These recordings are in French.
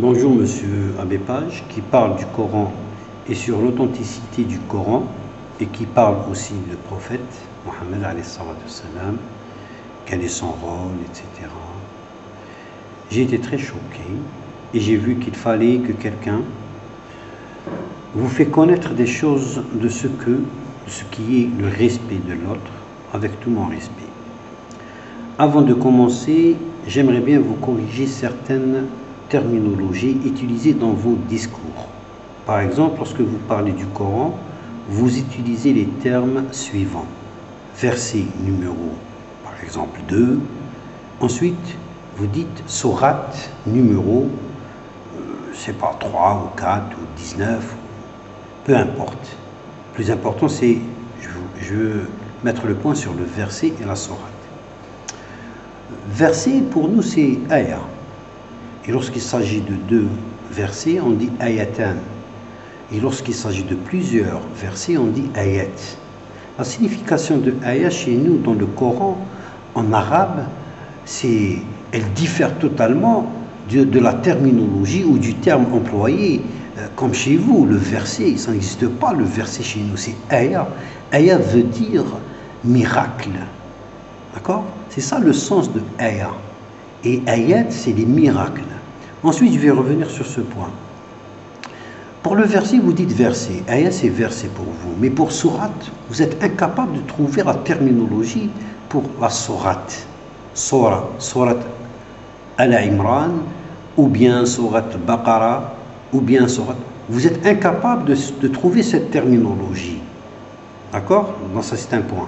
Bonjour Monsieur Abbé Page, qui parle du Coran et sur l'authenticité du Coran et qui parle aussi du prophète Mohammed alayhi salam, quel est son rôle, etc. J'ai été très choqué et j'ai vu qu'il fallait que quelqu'un vous fait connaître des choses de ce qui est le respect de l'autre, avec tout mon respect. Avant de commencer, j'aimerais bien vous corriger certaines terminologies utilisées dans vos discours. Par exemple, lorsque vous parlez du Coran, vous utilisez les termes suivants. Verset numéro, par exemple, 2. Ensuite, vous dites sourate numéro, c'est pas 3 ou 4 ou 19, peu importe. Le plus important, c'est, je veux mettre le point sur le verset et la sourate. Verset, pour nous, c'est ayah. Et lorsqu'il s'agit de 2 versets, on dit ayatan. Et lorsqu'il s'agit de plusieurs versets, on dit ayat. La signification de ayat chez nous, dans le Coran, en arabe, elle diffère totalement de la terminologie ou du terme employé. Comme chez vous, le verset, ça n'existe pas, le verset chez nous, c'est ayat. Ayat veut dire miracle. D'accord? C'est ça le sens de ayat. Et ayat, c'est les miracles. Ensuite, je vais revenir sur ce point. Pour le verset, vous dites verset. Ayat, c'est verset pour vous. Mais pour sourate, vous êtes incapable de trouver la terminologie pour la sourate. Sourate Al-Imran, ou bien sourate Baqara, ou bien sourate... Vous êtes incapable de trouver cette terminologie. D'accord? Donc ça, c'est un point.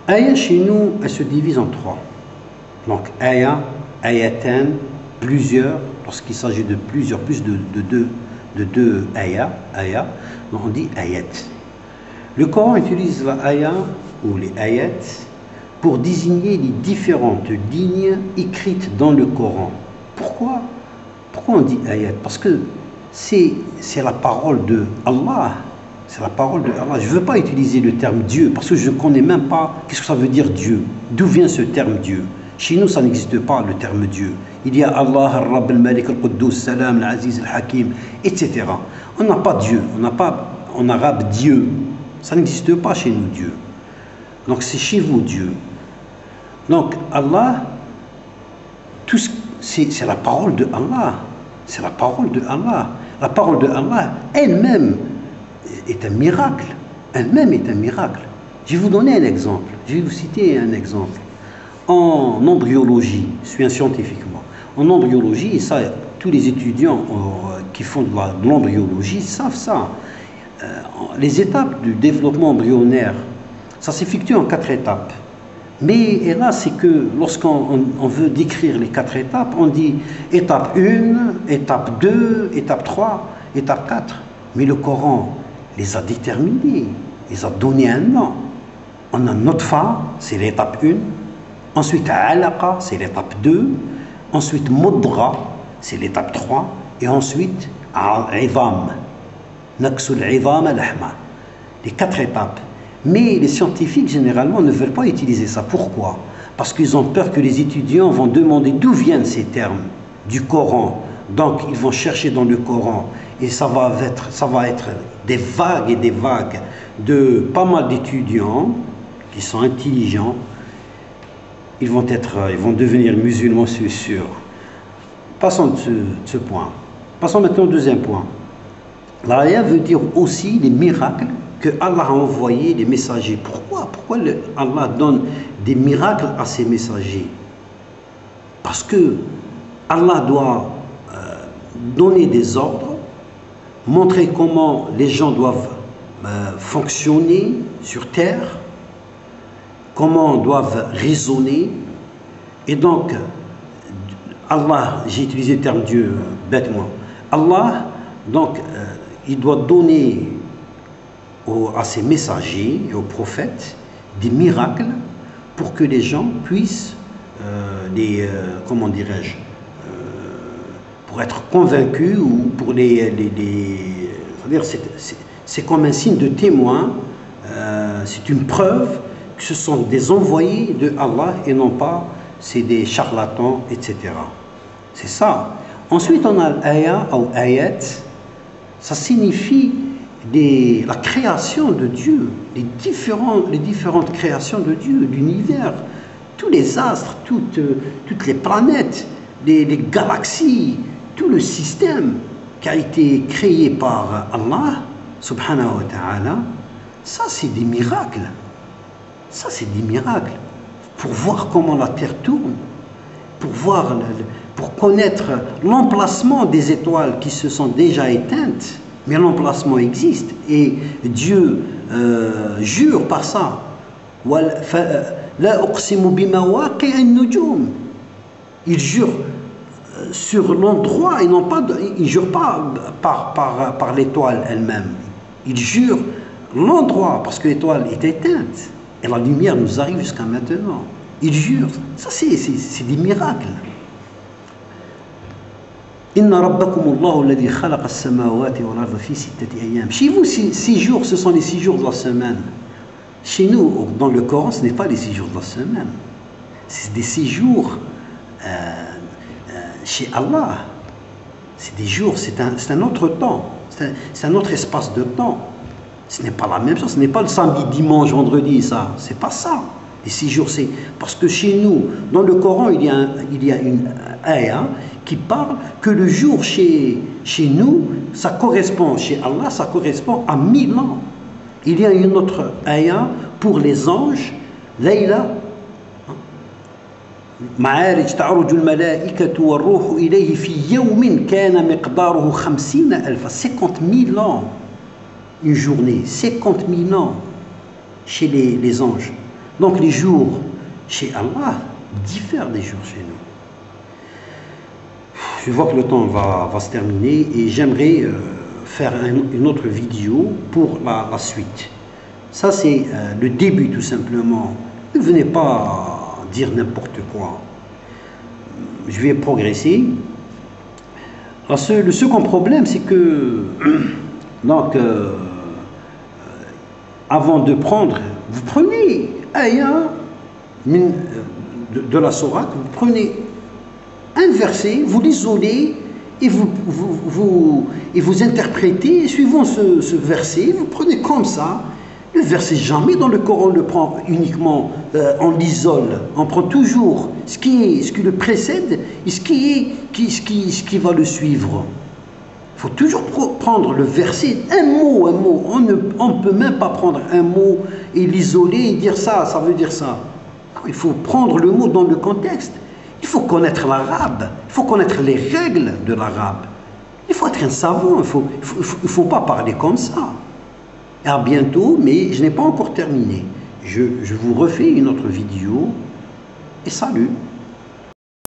Ayat, chez nous, elle se divise en 3. Donc, ayat, ayatan, plusieurs, lorsqu'il s'agit de plusieurs, plus de deux ayat, donc on dit ayat. Le Coran utilise la ayat ou les ayats pour désigner les différentes lignes écrites dans le Coran. Pourquoi on dit ayat? Parce que c'est la parole de Allah. C'est la parole de Allah. Je ne veux pas utiliser le terme Dieu parce que je ne connais même pas qu'est-ce que ça veut dire Dieu. D'où vient ce terme Dieu? Chez nous, ça n'existe pas le terme Dieu. Il y a Allah, Al-Rabb, Al-Malik, Al-Quddus, Salam, Al-Aziz, Al-Hakim, etc. On n'a pas Dieu. On n'a pas en arabe Dieu. Ça n'existe pas chez nous Dieu. Donc c'est chez vous Dieu. Donc Allah, c'est la parole de Allah. C'est la parole de Allah. La parole de Allah elle-même est un miracle. Elle-même est un miracle. Je vais vous donner un exemple. Je vais vous citer un exemple. En embryologie, je suis un scientifique moi. En embryologie, et ça, tous les étudiants qui font de l'embryologie savent ça. Les étapes du développement embryonnaire, ça s'effectue en 4 étapes. Mais là, c'est que lorsqu'on veut décrire les 4 étapes, on dit étape 1, étape 2, étape 3, étape 4. Mais le Coran les a déterminés, les a donné un nom. On a Notfa, c'est l'étape 1. Ensuite, Alaqa, c'est l'étape 2. Ensuite, Mudra, c'est l'étape 3. Et ensuite, Al-Idham, Naqsul Idham al-Ahma. Les 4 étapes. Mais les scientifiques, généralement, ne veulent pas utiliser ça. Pourquoi? Parce qu'ils ont peur que les étudiants vont demander d'où viennent ces termes du Coran. Donc, ils vont chercher dans le Coran. Et ça va être des vagues et des vagues de pas mal d'étudiants qui sont intelligents. Ils vont devenir musulmans, c'est sûr. Passons de ce point. Passons maintenant au deuxième point. L'ayat veut dire aussi les miracles que Allah a envoyés, les messagers. Pourquoi Allah donne des miracles à ses messagers? Parce que Allah doit donner des ordres, montrer comment les gens doivent fonctionner sur terre, comment doivent raisonner. Et donc, Allah, j'ai utilisé le terme Dieu bêtement, Allah, donc, il doit donner à ses messagers et aux prophètes des miracles pour que les gens puissent, comment dirais-je, pour être convaincus ou pour c'est-à-dire c'est comme un signe de témoin, c'est une preuve que ce sont des envoyés de Allah et non pas c'est des charlatans, etc. C'est ça. Ensuite, on a l'aya ou ayat, ça signifie la création de Dieu, les différentes créations de Dieu, l'univers, tous les astres, toutes les planètes, les galaxies, tout le système qui a été créé par Allah, subhanahu wa ta'ala. Ça, c'est des miracles. Ça, c'est des miracles. Pour voir comment la Terre tourne, pour connaître l'emplacement des étoiles qui se sont déjà éteintes, mais l'emplacement existe. Et Dieu jure par ça. Il jure sur l'endroit, il ne jure pas par l'étoile elle-même. Il jure l'endroit, parce que l'étoile est éteinte. Et la lumière nous arrive jusqu'à maintenant. Il jure. Ça, c'est des miracles. Inna rabbakumullahu alladhi khalaqa as-samawati wal arda fi sittati ayyam. Chez vous, 6 jours, ce sont les 6 jours de la semaine. Chez nous, dans le Coran, ce n'est pas les 6 jours de la semaine. C'est des 6 jours chez Allah. C'est des jours, c'est un autre temps. C'est un autre espace de temps. Ce n'est pas la même chose. Ce n'est pas le samedi, dimanche, vendredi, ça. C'est pas ça. Les 6 jours, c'est parce que chez nous, dans le Coran, il y a une ayah qui parle que le jour chez nous, ça correspond, chez Allah, ça correspond à 1000 ans. Il y a une autre ayah pour les anges, Layla, معارج تعرج الملائكة والروح إليه في يوم كان مقداره 50,000 50,000 ans. Une journée, 50,000 ans chez les anges. Donc les jours chez Allah diffèrent des jours chez nous. Je vois que le temps va se terminer et j'aimerais faire une autre vidéo pour la suite. Ça c'est le début tout simplement. Ne venez pas dire n'importe quoi. Je vais progresser. Le second problème c'est que donc avant de prendre, vous prenez ayah de la sourate, vous prenez un verset, vous l'isolez et vous interprétez suivant ce verset, vous prenez comme ça. Le verset, jamais dans le Coran on le prend uniquement, on l'isole, on prend toujours ce qui le précède et ce qui va le suivre. Il faut toujours prendre le verset, un mot. On ne peut même pas prendre un mot et l'isoler et dire ça veut dire ça. Non, il faut prendre le mot dans le contexte. Il faut connaître l'arabe, il faut connaître les règles de l'arabe. Il faut être un savant, il ne faut pas parler comme ça. À bientôt, mais je n'ai pas encore terminé. Je vous refais une autre vidéo et salut.